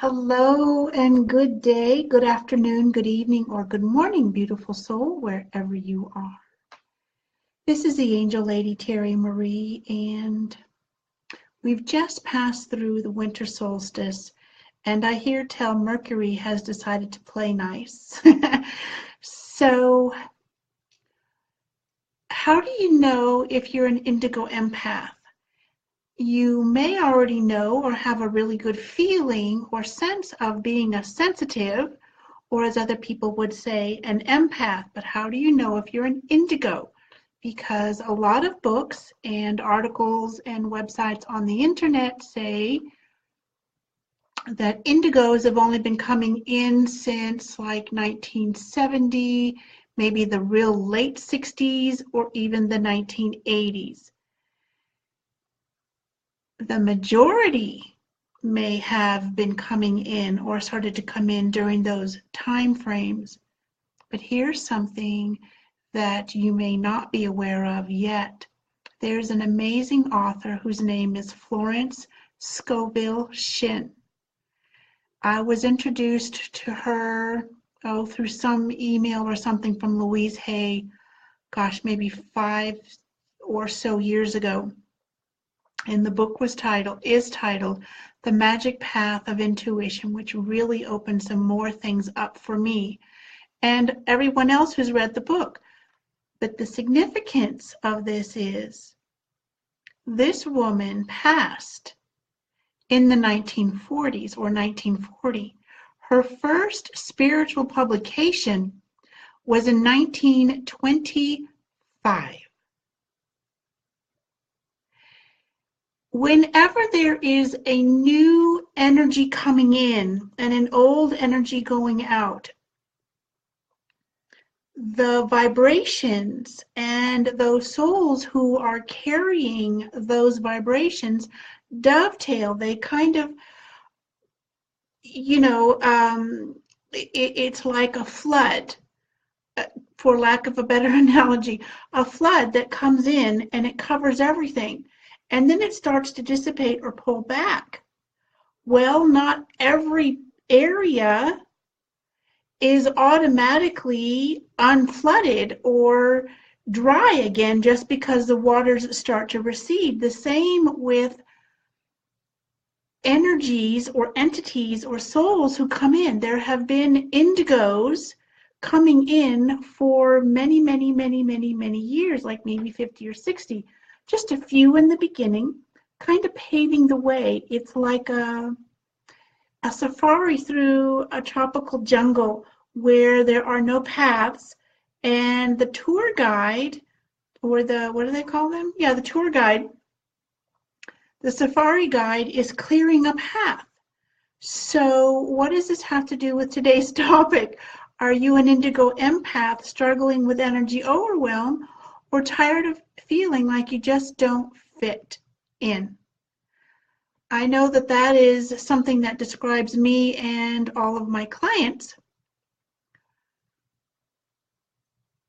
Hello and good day, good afternoon, good evening, or good morning, beautiful soul, wherever you are. This is the Angel Lady Terry Marie, and we've just passed through the winter solstice, and I hear tell Mercury has decided to play nice. So, how do you know if you're an indigo empath? You may already know or have a really good feeling or sense of being a sensitive, or as other people would say, an empath. But how do you know if you're an indigo? Because a lot of books and articles and websites on the internet say that indigos have only been coming in since like 1970, maybe the real late 60s, or even the 1980s. The majority may have been coming in or started to come in during those time frames. But here's something that you may not be aware of yet. There's an amazing author whose name is Florence Scovel Shinn. I was introduced to her through some email or something from Louise Hay, maybe 5 or so years ago. And the book is titled The Magic Path of Intuition, which really opened some more things up for me and everyone else who's read the book. But the significance of this is this woman passed in the 1940s or 1940. Her first spiritual publication was in 1925. Whenever there is a new energy coming in and an old energy going out, the vibrations and those souls who are carrying those vibrations dovetail. They kind of, it's like a flood, for lack of a better analogy, a flood that comes in and it covers everything. And then it starts to dissipate or pull back. Well, not every area is automatically unflooded or dry again just because the waters start to recede. The same with energies or entities or souls who come in. There have been indigos coming in for many, many, many, many, many years, like maybe 50 or 60. Just a few in the beginning, kind of paving the way. It's like a safari through a tropical jungle where there are no paths, and the tour guide, or what do they call them? Yeah, the tour guide, the safari guide is clearing a path. So what does this have to do with today's topic? Are you an indigo empath struggling with energy overwhelm, or tired of feeling like you just don't fit in? I know that that is something that describes me and all of my clients.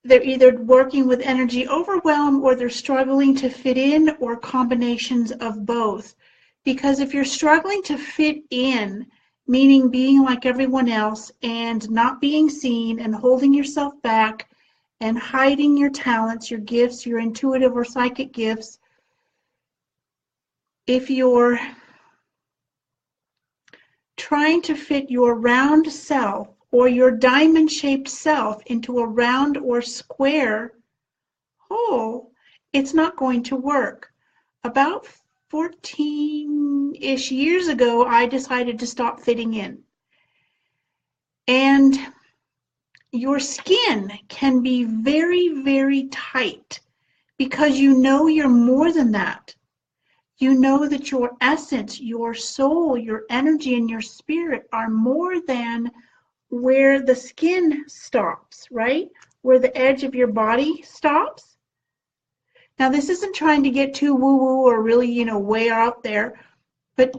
They're either working with energy overwhelm or they're struggling to fit in, or combinations of both. Because if you're struggling to fit in, meaning being like everyone else and not being seen and holding yourself back and hiding your talents, your gifts, your intuitive or psychic gifts, if you're trying to fit your round self or your diamond-shaped self into a round or square hole, it's not going to work. About 14-ish years ago, I decided to stop fitting in. And your skin can be very, very tight because you know you're more than that. You know that your essence, your soul, your energy, and your spirit are more than where the skin stops, right? Where the edge of your body stops. Now, this isn't trying to get too woo-woo or really, way out there, but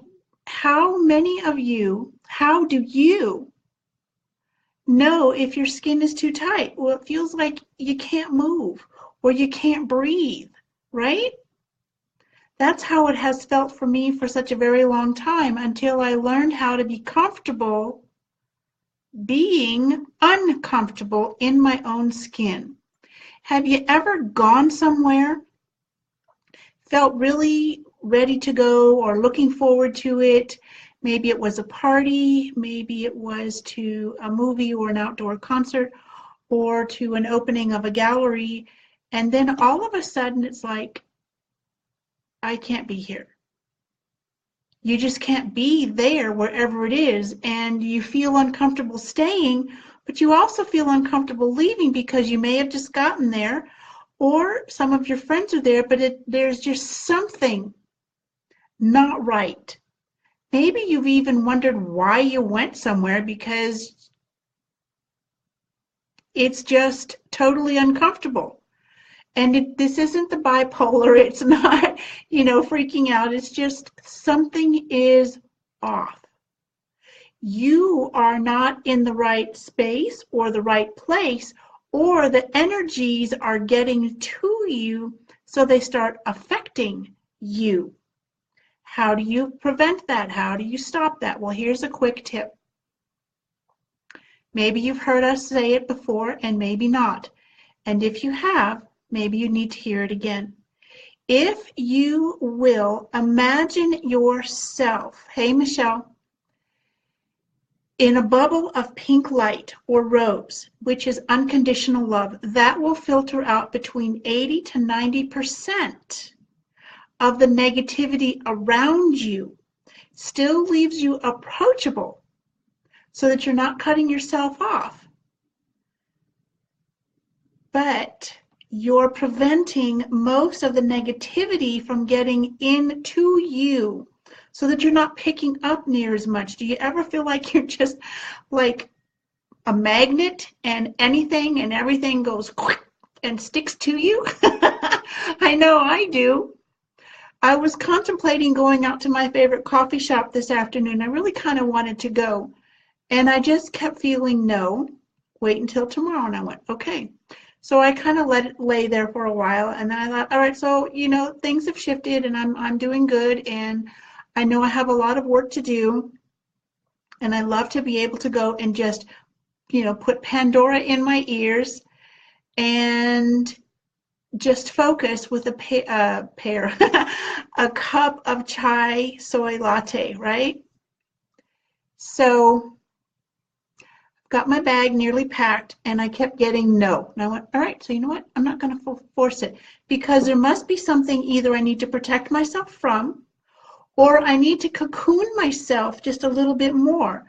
how many of you, how do you know if your skin is too tight? Well, it feels like you can't move or you can't breathe, right? That's how it has felt for me for such a very long time, until I learned how to be comfortable being uncomfortable in my own skin. Have you ever gone somewhere, felt really ready to go or looking forward to it? Maybe it was a party, maybe it was to a movie or an outdoor concert or to an opening of a gallery, and then all of a sudden it's like, I can't be here. You just can't be there wherever it is, and you feel uncomfortable staying, but you also feel uncomfortable leaving because you may have just gotten there, or some of your friends are there, but there's just something not right. Maybe you've even wondered why you went somewhere, because it's just totally uncomfortable. And this isn't the bipolar. It's not, freaking out. It's just something is off. You are not in the right space or the right place, or the energies are getting to you, so they start affecting you. How do you prevent that? How do you stop that? Well, here's a quick tip. Maybe you've heard us say it before, and maybe not. And if you have, maybe you need to hear it again. If you will imagine yourself, hey Michelle, in a bubble of pink light or rose, which is unconditional love, that will filter out between 80 to 90% of the negativity around you. Still leaves you approachable so that you're not cutting yourself off. But you're preventing most of the negativity from getting into you, so that you're not picking up near as much. Do you ever feel like you're just like a magnet, and anything and everything goes quick and sticks to you? I know I do. I was contemplating going out to my favorite coffee shop this afternoon. I really kind of wanted to go, and I just kept feeling no, wait until tomorrow. And I went, okay. So I kind of let it lay there for a while, and then I thought, all right, so things have shifted, and I'm doing good, and I know I have a lot of work to do, and I love to be able to go and just put Pandora in my ears and just focus with a a cup of chai soy latte, right? So got my bag nearly packed, and I kept getting no. And I went, all right, so you know what? I'm not going to force it, because there must be something either I need to protect myself from, or I need to cocoon myself just a little bit more.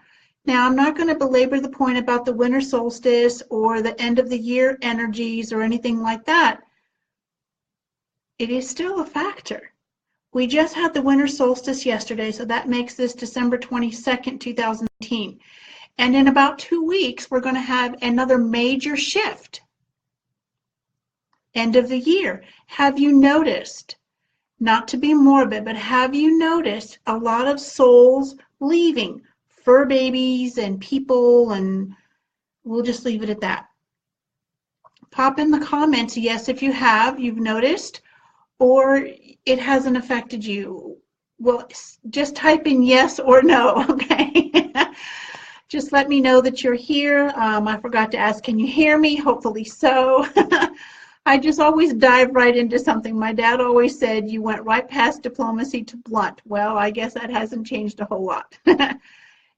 Now, I'm not going to belabor the point about the winter solstice or the end of the year energies or anything like that. It is still a factor. We just had the winter solstice yesterday, so that makes this December 22nd, 2018. And in about 2 weeks, we're going to have another major shift. End of the year. Have you noticed, not to be morbid, but have you noticed a lot of souls leaving? Fur babies and people, and we'll just leave it at that. Pop in the comments, yes, if you have, you've noticed, or it hasn't affected you. Well, just type in yes or no, okay? Just let me know that you're here. I forgot to ask, can you hear me? Hopefully so. I just always dive right into something. My dad always said you went right past diplomacy to blunt. Well, I guess that hasn't changed a whole lot.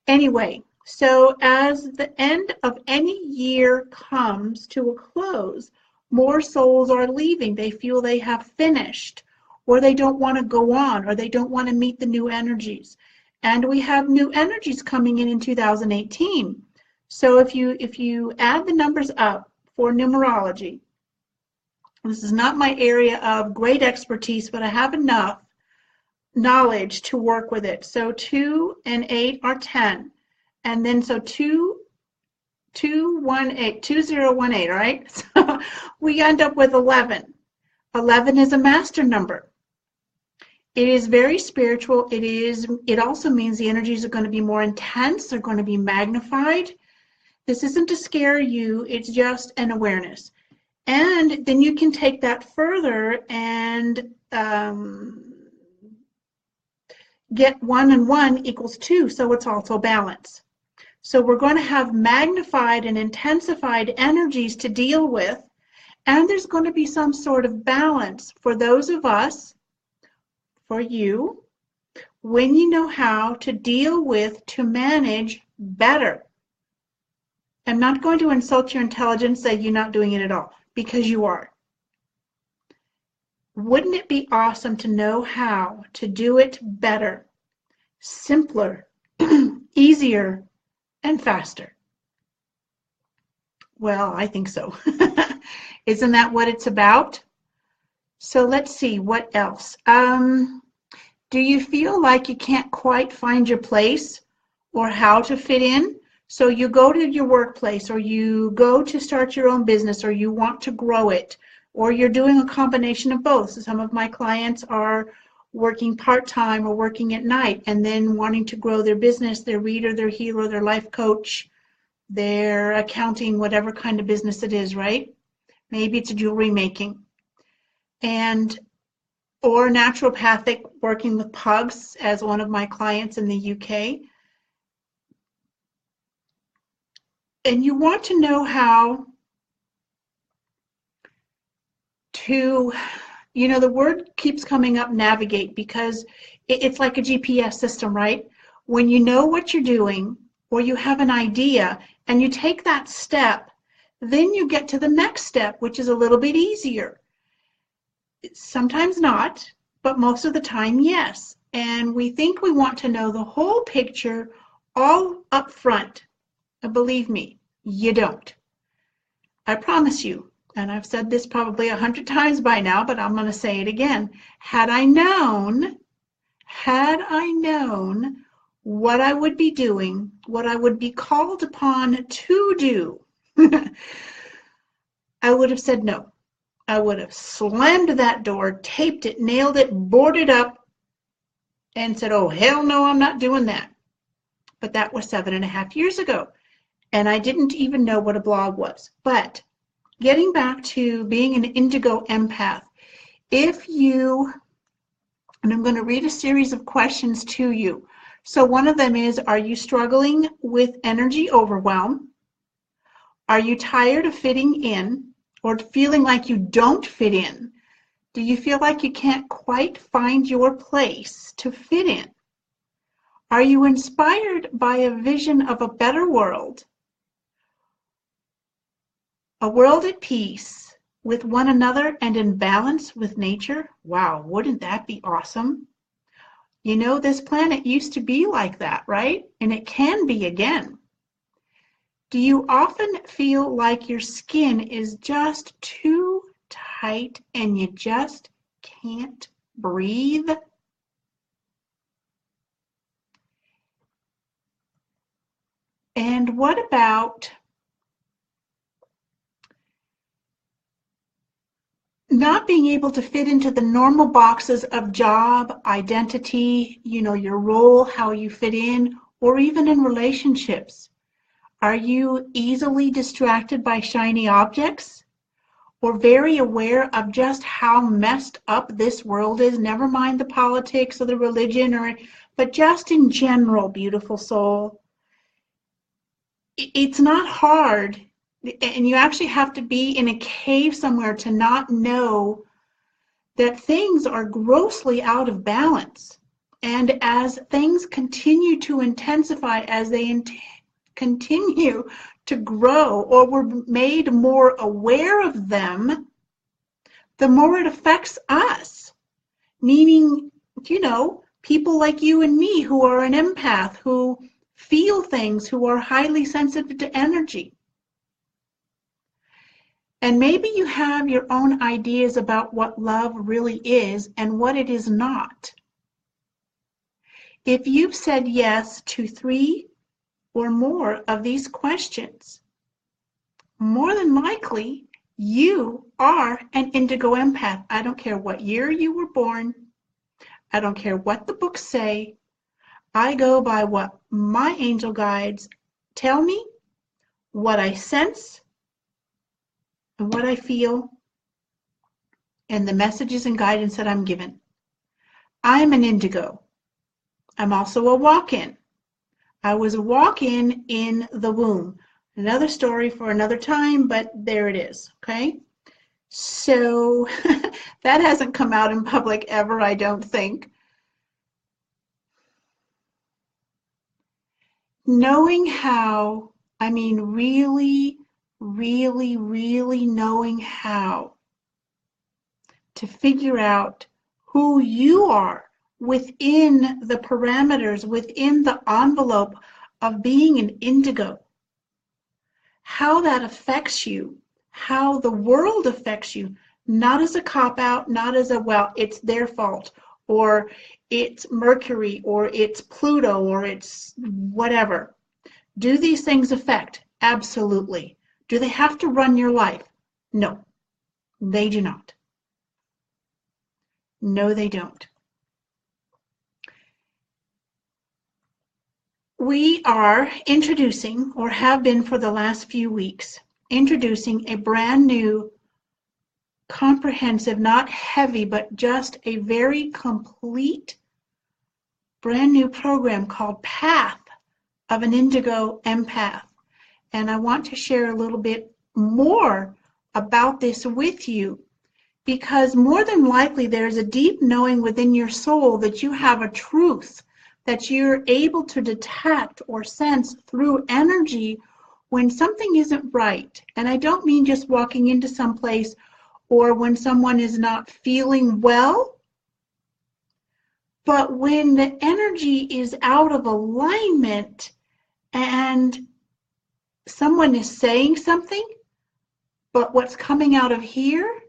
Anyway, so as the end of any year comes to a close, more souls are leaving. They feel they have finished, or they don't want to go on, or they don't want to meet the new energies. And we have new energies coming in 2018. So if you add the numbers up for numerology, this is not my area of great expertise, but I have enough knowledge to work with it. So 2 and 8 are 10. And then so 2018, right? So we end up with 11. 11 is a master number. It is very spiritual. It also means the energies are going to be more intense. They're going to be magnified. This isn't to scare you. It's just an awareness. And then you can take that further and get 1 and 1 equals 2, so it's also balance. So we're going to have magnified and intensified energies to deal with, and there's going to be some sort of balance for those of us, for you, when you know how to deal with, to manage better. I'm not going to insult your intelligence, say you're not doing it at all, because you are. Wouldn't it be awesome to know how to do it better, simpler, easier, and faster? Well, I think so. Isn't that what it's about? So let's see, what else? Do you feel like you can't quite find your place or how to fit in? So you go to your workplace, or you go to start your own business, or you want to grow it, or you're doing a combination of both. So some of my clients are working part-time or working at night and then wanting to grow their business, their reader, their healer, their life coach, their accounting, whatever kind of business it is, right? Maybe it's jewelry making. And or naturopathic, working with pugs, as one of my clients in the UK. And you want to know how to, the word keeps coming up, navigate, because it's like a GPS system, right? When you know what you're doing, or you have an idea, and you take that step, then you get to the next step, which is a little bit easier. Sometimes not, but most of the time, yes. And we think we want to know the whole picture all up front. And believe me, you don't. I promise you, and I've said this probably 100 times by now, but I'm going to say it again. Had I known what I would be doing, what I would be called upon to do, I would have said no. I would have slammed that door, taped it, nailed it, boarded up, and said, oh, hell no, I'm not doing that. But that was 7.5 years ago, and I didn't even know what a blog was. But getting back to being an indigo empath, if you, and I'm going to read a series of questions to you. So one of them is, are you struggling with energy overwhelm? Are you tired of fitting in or feeling like you don't fit in? Do you feel like you can't quite find your place to fit in? Are you inspired by a vision of a better world? A world at peace with one another and in balance with nature? Wow, wouldn't that be awesome? This planet used to be like that, right? And it can be again. Do you often feel like your skin is just too tight and you just can't breathe? And what about not being able to fit into the normal boxes of job, identity, your role, how you fit in, or even in relationships? Are you easily distracted by shiny objects? Or very aware of just how messed up this world is? Never mind the politics or the religion, but just in general, beautiful soul. It's not hard, and you actually have to be in a cave somewhere to not know that things are grossly out of balance. And as things continue to intensify, as they continue to grow, or we're made more aware of them, the more it affects us. Meaning, people like you and me who are an empath, who feel things, who are highly sensitive to energy. And maybe you have your own ideas about what love really is and what it is not. If you've said yes to 3 or more of these questions, more than likely you are an indigo empath. I don't care what year you were born. I don't care what the books say. I go by what my angel guides tell me, what I sense, and what I feel, and the messages and guidance that I'm given. I'm an indigo. I'm also a walk-in. I was a walk-in in the womb. Another story for another time, but there it is, okay? So that hasn't come out in public ever, I don't think. Knowing how, I mean, really, really, really knowing how to figure out who you are within the parameters, within the envelope of being an indigo, how that affects you, how the world affects you, not as a cop-out, not as a, well, it's their fault, or it's Mercury, or it's Pluto, or it's whatever. Do these things affect? Absolutely. Do they have to run your life? No, they do not. No, they don't. We are introducing, or have been for the last few weeks, introducing a brand new, comprehensive, not heavy, but just a very complete, brand new program called Path of an Indigo Empath. And I want to share a little bit more about this with you, because more than likely there's a deep knowing within your soul that you have a truth that you're able to detect or sense through energy when something isn't right. And I don't mean just walking into some place or when someone is not feeling well, but when the energy is out of alignment and someone is saying something, but what's coming out of here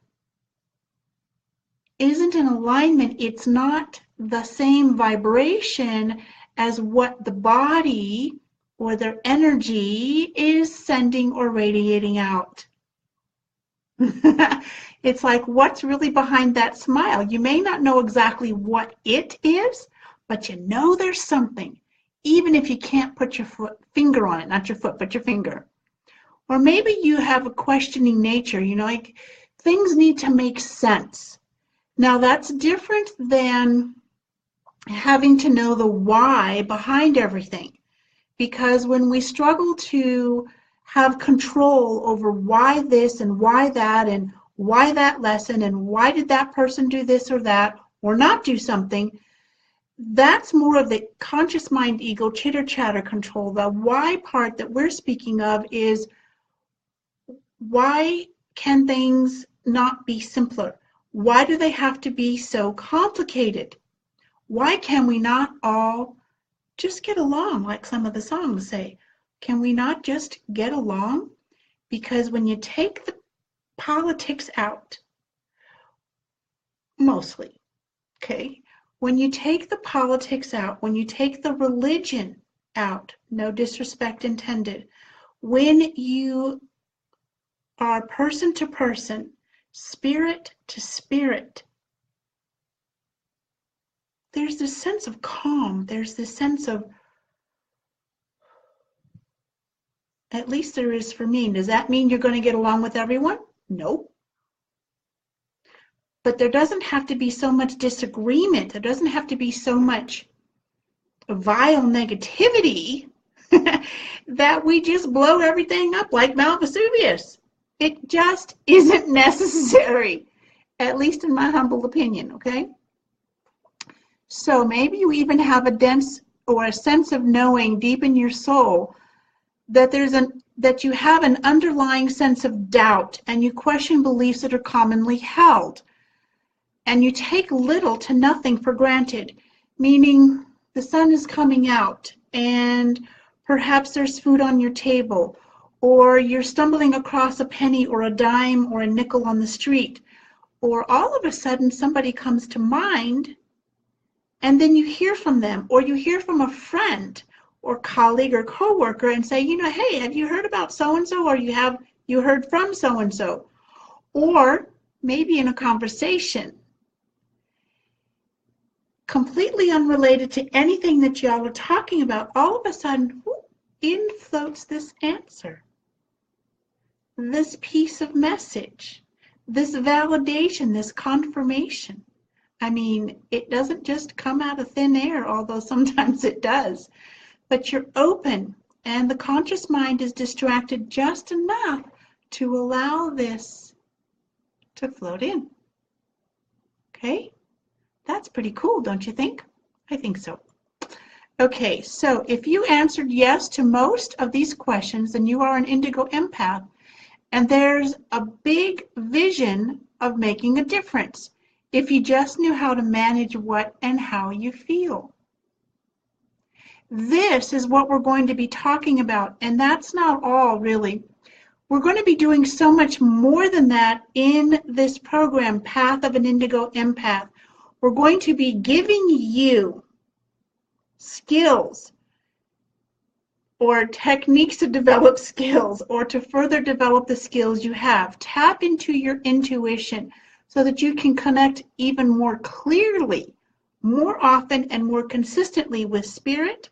isn't in alignment. It's not the same vibration as what the body or their energy is sending or radiating out. It's like, what's really behind that smile? You may not know exactly what it is, but you know there's something, even if you can't put your finger on it, not your foot, but your finger. Or maybe you have a questioning nature, you know, like things need to make sense. Now that's different than having to know the why behind everything. Because when we struggle to have control over why this and why that and why that lesson and why did that person do this or that or not do something, that's more of the conscious mind ego chitter chatter control. The why part that we're speaking of is, why can things not be simpler? Why do they have to be so complicated? Why can we not all just get along, like some of the songs say? Can we not just get along? Because when you take the politics out, mostly, okay? When you take the politics out, when you take the religion out, no disrespect intended, when you are person to person, spirit to spirit, there's this sense of calm. There's this sense of, at least there is for me. Does that mean you're going to get along with everyone? No. But there doesn't have to be so much disagreement. There doesn't have to be so much vile negativity that we just blow everything up like Mount Vesuvius. It just isn't necessary, at least in my humble opinion, okay? So maybe you even have a dense or a sense of knowing deep in your soul that that you have an underlying sense of doubt and you question beliefs that are commonly held. And you take little to nothing for granted, meaning the sun is coming out and perhaps there's food on your table, or you're stumbling across a penny or a dime or a nickel on the street, or all of a sudden somebody comes to mind and then you hear from them, or you hear from a friend or colleague or coworker and say, you know, hey, have you heard about so-and-so, or you heard from so-and-so? Or maybe in a conversation completely unrelated to anything that y'all are talking about, all of a sudden, in floats this answer, this piece of message, this validation, this confirmation I mean, it doesn't just come out of thin air, although sometimes it does. But you're open, and the conscious mind is distracted just enough to allow this to float in. Okay? That's pretty cool, don't you think? I think so. Okay, so if you answered yes to most of these questions, then you are an Indigo Empath. And there's a big vision of making a difference if you just knew how to manage what and how you feel. This is what we're going to be talking about, and that's not all, really. We're going to be doing so much more than that in this program, Path of an Indigo Empath. We're going to be giving you skills or techniques to develop skills or to further develop the skills you have. Tap into your intuition so that you can connect even more clearly, more often, and more consistently with Spirit,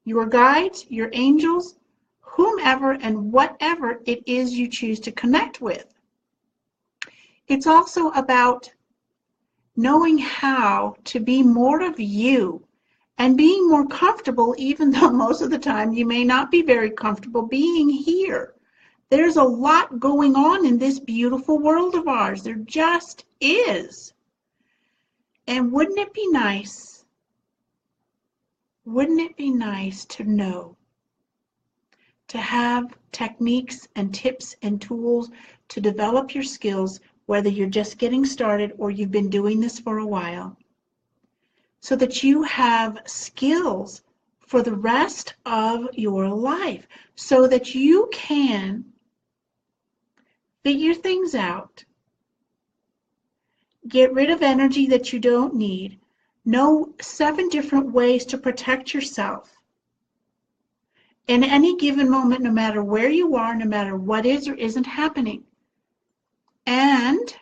your guides, your angels, whomever and whatever it is you choose to connect with. It's also about knowing how to be more of you and being more comfortable, even though most of the time you may not be very comfortable being here. There's a lot going on in this beautiful world of ours. There just is. And wouldn't it be nice to know, to have techniques and tips and tools to develop your skills, whether you're just getting started or you've been doing this for a while, so that you have skills for the rest of your life, so that you can figure things out, get rid of energy that you don't need, know 7 different ways to protect yourself in any given moment, no matter where you are, no matter what is or isn't happening. And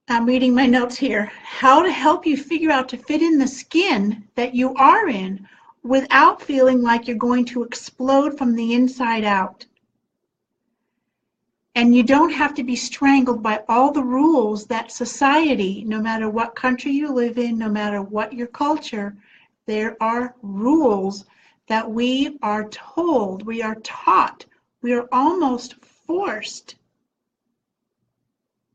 I'm reading my notes here. How to help you figure out to fit in the skin that you are in without feeling like you're going to explode from the inside out. And you don't have to be strangled by all the rules that society, no matter what country you live in, no matter what your culture, there are rules that we are told, we are taught, we are almost forced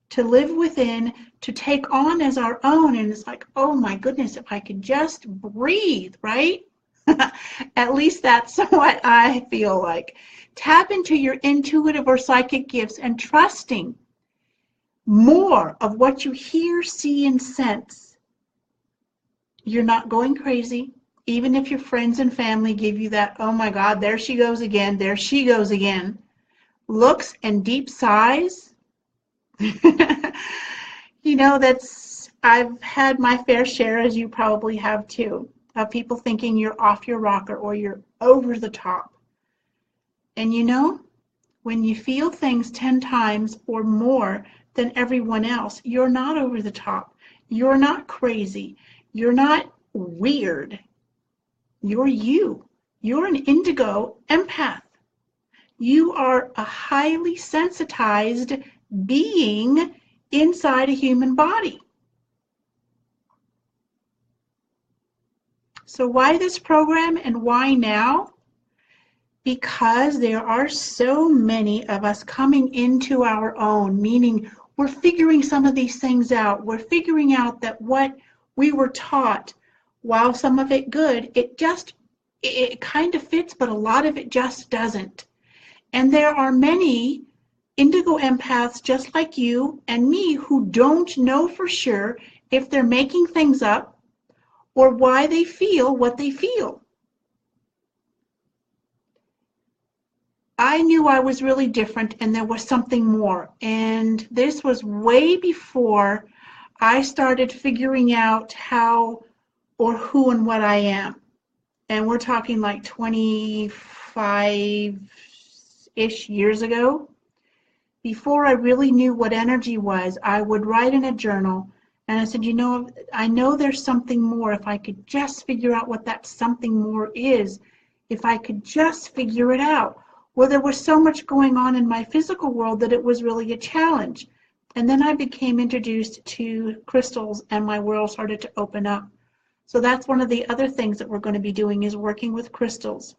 to live within, to take on as our own. And it's like, oh my goodness, if I could just breathe, right? At least that's what I feel like. Tap into your intuitive or psychic gifts and trusting more of what you hear, see, and sense. You're not going crazy. Even if your friends and family give you that, oh my God, there she goes again, there she goes again. Looks and deep sighs. You know, I've had my fair share, as you probably have too, of people thinking you're off your rocker or you're over the top. And you know, when you feel things 10 times or more than everyone else, you're not over the top. You're not crazy. You're not weird. You're you. You're an Indigo Empath. You are a highly sensitized being inside a human body. So why this program and why now? Because there are so many of us coming into our own, meaning we're figuring some of these things out. We're figuring out that what we were taught, while some of it good, it kind of fits, but a lot of it just doesn't. And there are many Indigo Empaths just like you and me who don't know for sure if they're making things up or why they feel what they feel. I knew I was really different and there was something more. And this was way before I started figuring out how or who and what I am. And we're talking like 25-ish years ago. Before I really knew what energy was, I would write in a journal and I said, you know, I know there's something more. If I could just figure out what that something more is, if I could just figure it out. Well, there was so much going on in my physical world that it was really a challenge. And then I became introduced to crystals and my world started to open up. So that's one of the other things that we're going to be doing is working with crystals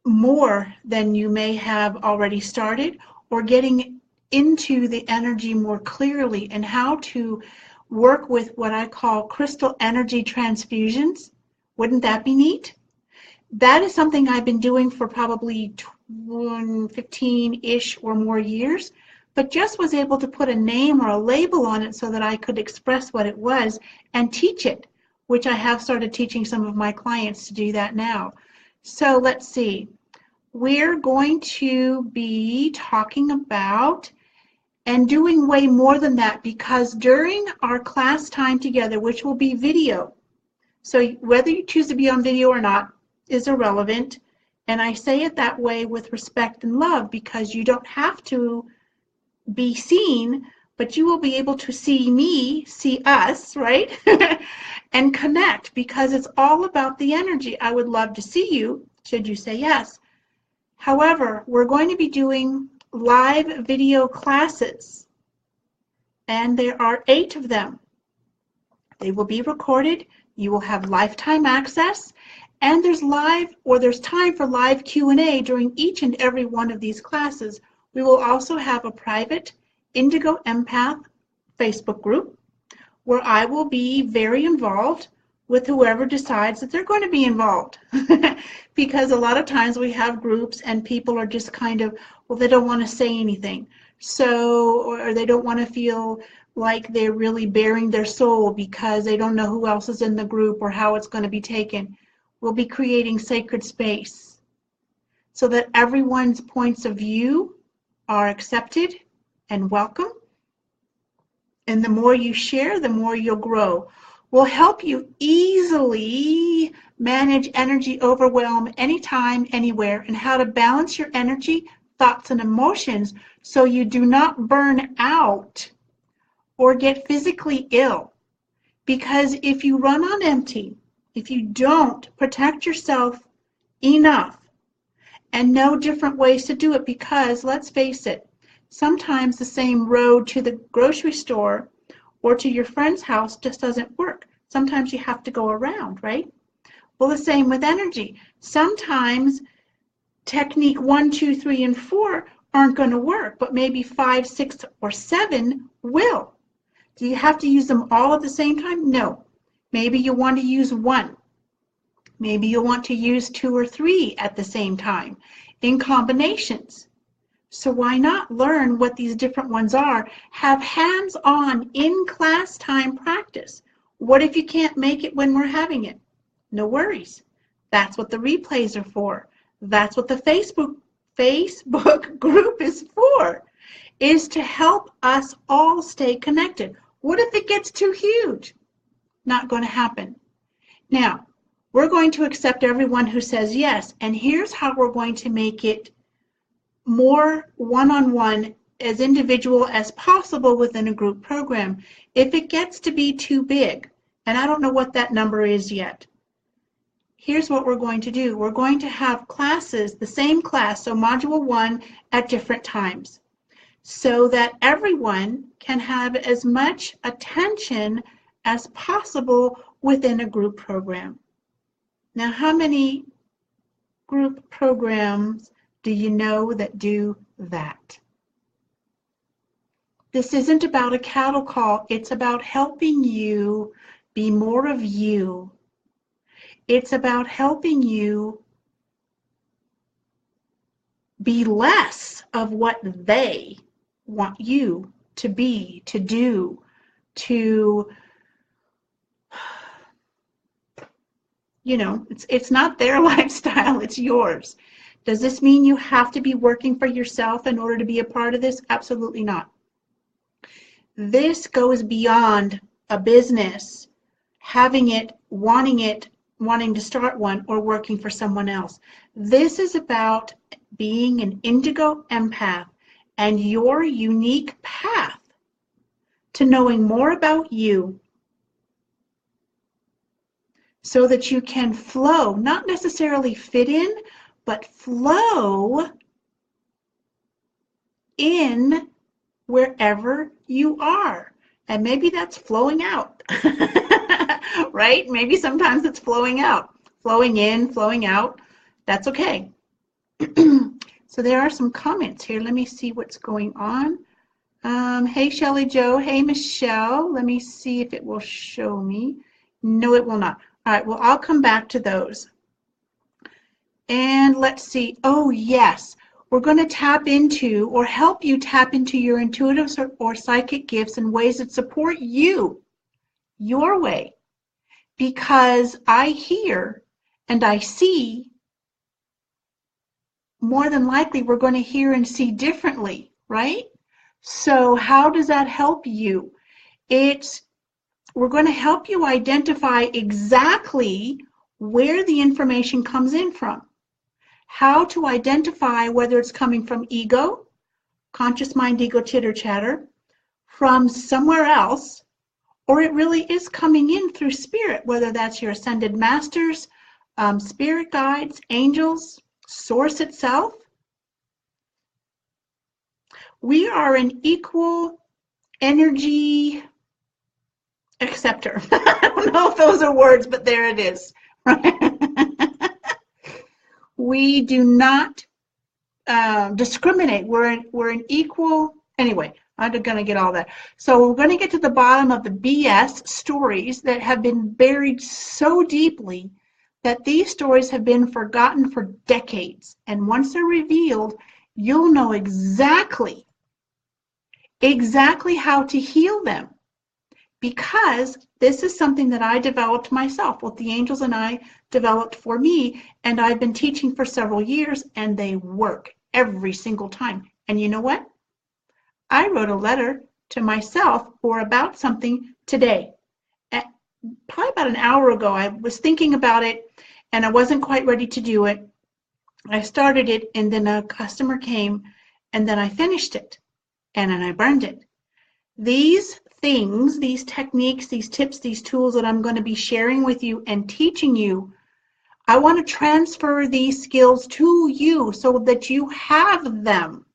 more than you may have already started, or getting into the energy more clearly and how to work with what I call crystal energy transfusions. Wouldn't that be neat? That is something I've been doing for probably 15-ish or more years, but just was able to put a name or a label on it so that I could express what it was and teach it, which I have started teaching some of my clients to do that now. So let's see. We're going to be talking about and doing way more than that, because during our class time together, which will be video, so whether you choose to be on video or not is irrelevant, and I say it that way with respect and love, because you don't have to be seen, but you will be able to see me, see us, right? And connect, because it's all about the energy. I would love to see you, should you say yes. However, we're going to be doing live video classes, and there are 8 of them. They will be recorded. You will have lifetime access, and there's time for live Q&A during each and every one of these classes. We will also have a private Indigo Empath Facebook group where I will be very involved with whoever decides that they're going to be involved. Because a lot of times we have groups and people are just kind of, well, they don't want to say anything. So, or they don't want to feel like they're really bearing their soul because they don't know who else is in the group or how it's going to be taken. We'll be creating sacred space so that everyone's points of view are accepted and welcome. And the more you share, the more you'll grow. We'll help you easily manage energy overwhelm anytime, anywhere, and how to balance your energy, thoughts, and emotions so you do not burn out or get physically ill. Because if you run on empty, if you don't protect yourself enough and know different ways to do it, because let's face it, sometimes the same road to the grocery store or to your friend's house just doesn't work. Sometimes you have to go around, right? Well, the same with energy. Sometimes technique 1, 2, 3, and 4 aren't going to work, but maybe 5, 6, or 7 will. Do you have to use them all at the same time? No. Maybe you want to use 1. Maybe you'll want to use 2 or 3 at the same time in combinations. So why not learn what these different ones are? Have hands-on in-class time practice. What if you can't make it when we're having it? No worries. That's what the replays are for. That's what the Facebook group is for, is to help us all stay connected. What if it gets too huge? Not going to happen. Now, we're going to accept everyone who says yes, and here's how we're going to make it more one-on-one, as individual as possible within a group program. If it gets to be too big, and I don't know what that number is yet, here's what we're going to do. We're going to have classes, the same class, so module 1 at different times, so that everyone can have as much attention as possible within a group program. Now, how many group programs do you know that do that? This isn't about a cattle call. It's about helping you be more of you. It's about helping you be less of what they want you to be, to do, to, you know, it's not their lifestyle, it's yours. Does this mean you have to be working for yourself in order to be a part of this? Absolutely not. This goes beyond a business, having it, wanting to start one, or working for someone else. This is about being an indigo empath and your unique path to knowing more about you so that you can flow, not necessarily fit in, but flow in wherever you are. And maybe that's flowing out, right? Maybe sometimes it's flowing out, flowing in, flowing out. That's okay. So there are some comments here. Let me see what's going on. Hey, Shelly Joe. Hey, Michelle. Let me see if it will show me. No, it will not. All right, well, I'll come back to those. And let's see. Oh, yes. We're going to tap into or help you tap into your intuitive or psychic gifts in ways that support you, your way. Because I hear and I see, more than likely we're going to hear and see differently, right? So how does that help you? We're going to help you identify exactly where the information comes in from. How to identify whether it's coming from ego, conscious mind, ego, chitter chatter, from somewhere else, or it really is coming in through spirit, whether that's your ascended masters, spirit guides, angels, source itself. We are an equal energy acceptor. I don't know if those are words, but there it is. We do not discriminate. We're an equal. Anyway, I'm going to get all that. So we're going to get to the bottom of the BS stories that have been buried so deeply that these stories have been forgotten for decades. And once they're revealed, you'll know exactly how to heal them. Because this is something that I developed myself, what the angels and I developed for me, and I've been teaching for several years, and they work every single time. And you know what? I wrote a letter to myself or about something today. Probably about an hour ago, I was thinking about it, and I wasn't quite ready to do it. I started it, and then a customer came, and then I finished it, and then I burned it. These things, these techniques, these tips, these tools that I'm going to be sharing with you and teaching you, I want to transfer these skills to you so that you have them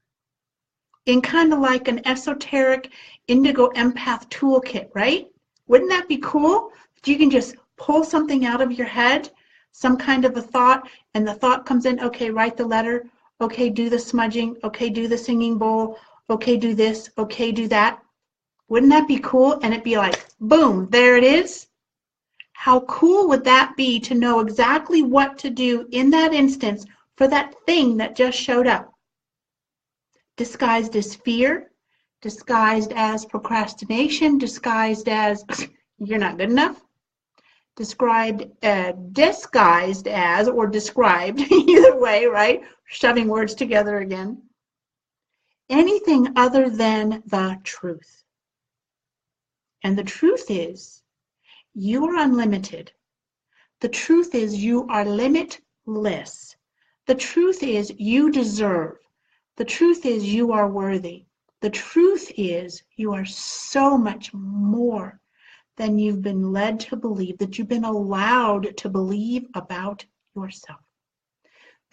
in kind of like an esoteric Indigo Empath toolkit, right? Wouldn't that be cool? If you can just pull something out of your head, some kind of a thought, and the thought comes in, okay, write the letter, okay, do the smudging, okay, do the singing bowl, okay, do this, okay, do that. Wouldn't that be cool? And it'd be like, boom, there it is. How cool would that be to know exactly what to do in that instance for that thing that just showed up? Disguised as fear, disguised as procrastination, disguised as you're not good enough, disguised as, or described, either way, right? Shoving words together again. Anything other than the truth. And the truth is, you are unlimited. The truth is, you are limitless. The truth is, you deserve. The truth is, you are worthy. The truth is, you are so much more than you've been led to believe, that you've been allowed to believe about yourself.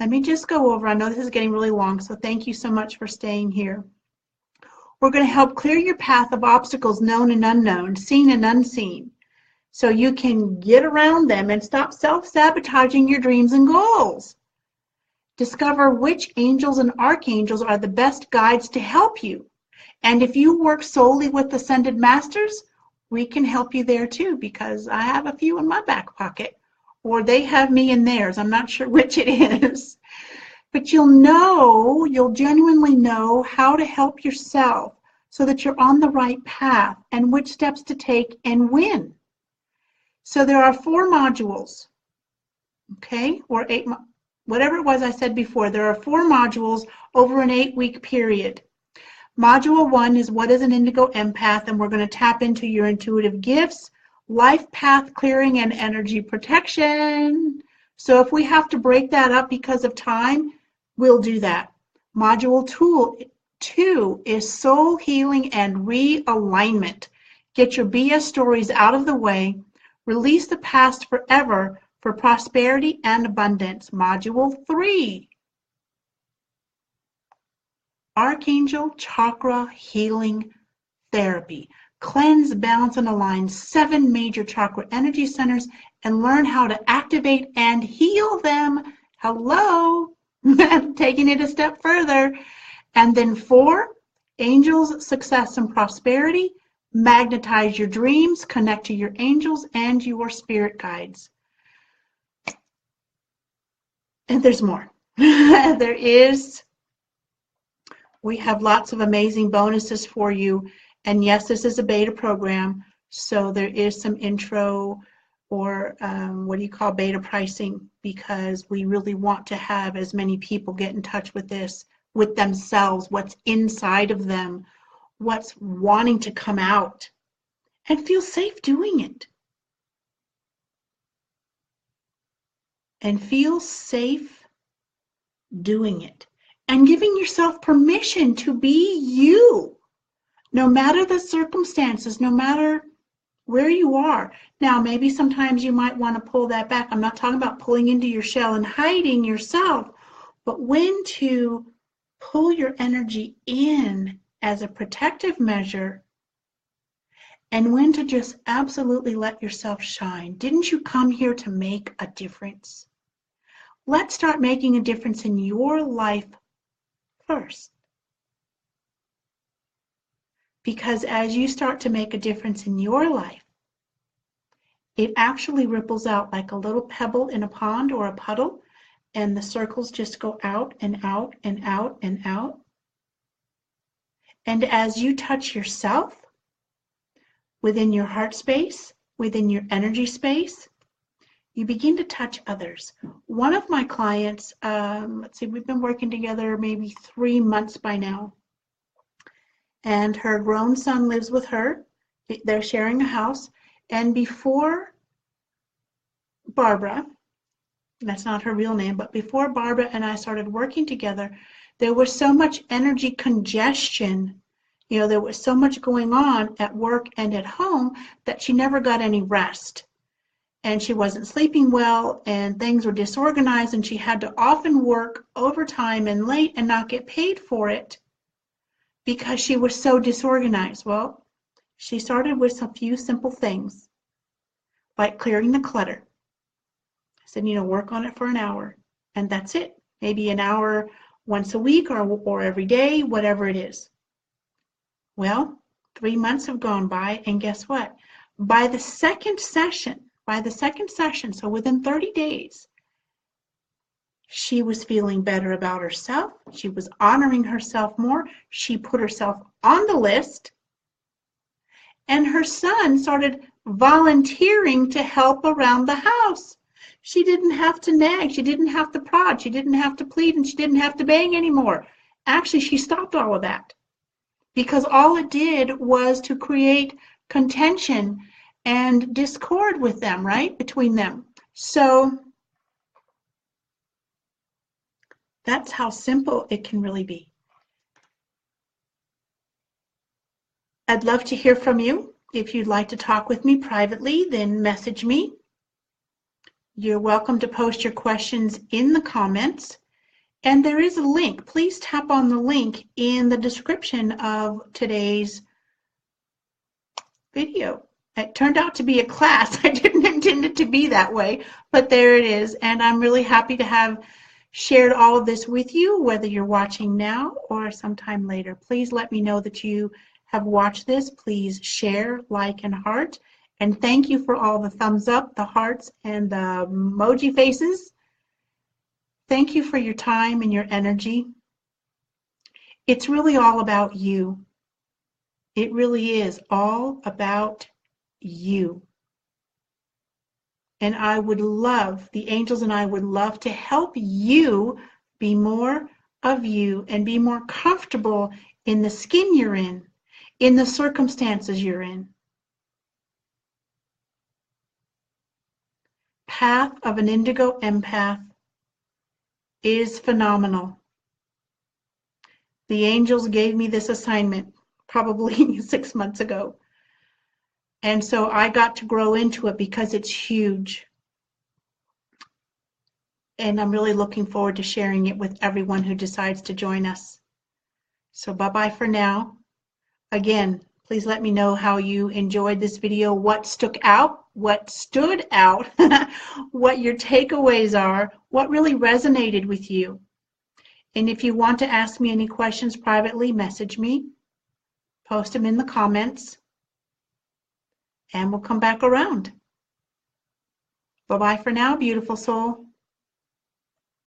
Let me just go over. I know this is getting really long, so thank you so much for staying here. We're going to help clear your path of obstacles known and unknown, seen and unseen, so you can get around them and stop self-sabotaging your dreams and goals. Discover which angels and archangels are the best guides to help you. And if you work solely with ascended masters, we can help you there too, because I have a few in my back pocket, or they have me in theirs. I'm not sure which it is. But you'll genuinely know how to help yourself so that you're on the right path and which steps to take and when. So there are 4 modules, okay, or 8, whatever it was I said before. There are 4 modules over an 8-week period. Module 1 is what is an Indigo Empath, and we're going to tap into your intuitive gifts, life path clearing, and energy protection. So if we have to break that up because of time, we'll do that. Module 2 is soul healing and realignment. Get your BS stories out of the way. Release the past forever for prosperity and abundance. Module 3. Archangel Chakra Healing Therapy. Cleanse, balance, and align 7 major chakra energy centers and learn how to activate and heal them. Hello, taking it a step further. And then 4, Angels, Success, and Prosperity. Magnetize your dreams, connect to your angels and your spirit guides. And there's more. We have lots of amazing bonuses for you. And yes, this is a beta program, so there is some intro or beta pricing, because we really want to have as many people get in touch with this, with themselves, what's inside of them, what's wanting to come out, and feel safe doing it. And feel safe doing it. And giving yourself permission to be you, no matter the circumstances, no matter where you are. Now, maybe sometimes you might want to pull that back. I'm not talking about pulling into your shell and hiding yourself, but when to pull your energy in as a protective measure and when to just absolutely let yourself shine. Didn't you come here to make a difference? Let's start making a difference in your life first. Because as you start to make a difference in your life, it actually ripples out like a little pebble in a pond or a puddle, and the circles just go out and out and out and out. And as you touch yourself within your heart space, within your energy space, you begin to touch others. One of my clients, we've been working together maybe 3 months by now, and her grown son lives with her. They're sharing a house, and before Barbara, that's not her real name, but before Barbara and I started working together, there was so much energy congestion. There was so much going on at work and at home that she never got any rest. And she wasn't sleeping well, and things were disorganized, and she had to often work overtime and late and not get paid for it because she was so disorganized. Well, she started with a few simple things, like clearing the clutter. I said, work on it for an hour, and that's it. Maybe an hour once a week or every day, whatever it is. Well, 3 months have gone by, and guess what? By the second session, so within 30 days, she was feeling better about herself. She was honoring herself more. She put herself on the list, and her son started volunteering to help around the house. She didn't have to nag. She didn't have to prod. She didn't have to plead, and she didn't have to beg anymore. Actually, she stopped all of that because all it did was to create contention and discord with them, right? Between them. So that's how simple it can really be. I'd love to hear from you. If you'd like to talk with me privately, then message me. You're welcome to post your questions in the comments. And there is a link. Please tap on the link in the description of today's video. It turned out to be a class. I didn't intend it to be that way, but there it is. And I'm really happy to have shared all of this with you, whether you're watching now or sometime later. Please let me know that you have watched this. Please share, like, and heart. And thank you for all the thumbs up, the hearts, and the emoji faces. Thank you for your time and your energy. It's really all about you. It really is all about you. And I would love, the angels and I would love to help you be more of you and be more comfortable in the skin you're in the circumstances you're in. Path of an Indigo Empath is phenomenal. The angels gave me this assignment probably 6 months ago. And so I got to grow into it because it's huge. And I'm really looking forward to sharing it with everyone who decides to join us. So bye-bye for now. Again, please let me know how you enjoyed this video, what stood out, what your takeaways are, what really resonated with you. And if you want to ask me any questions privately, message me, post them in the comments, and we'll come back around. Bye-bye for now, beautiful soul.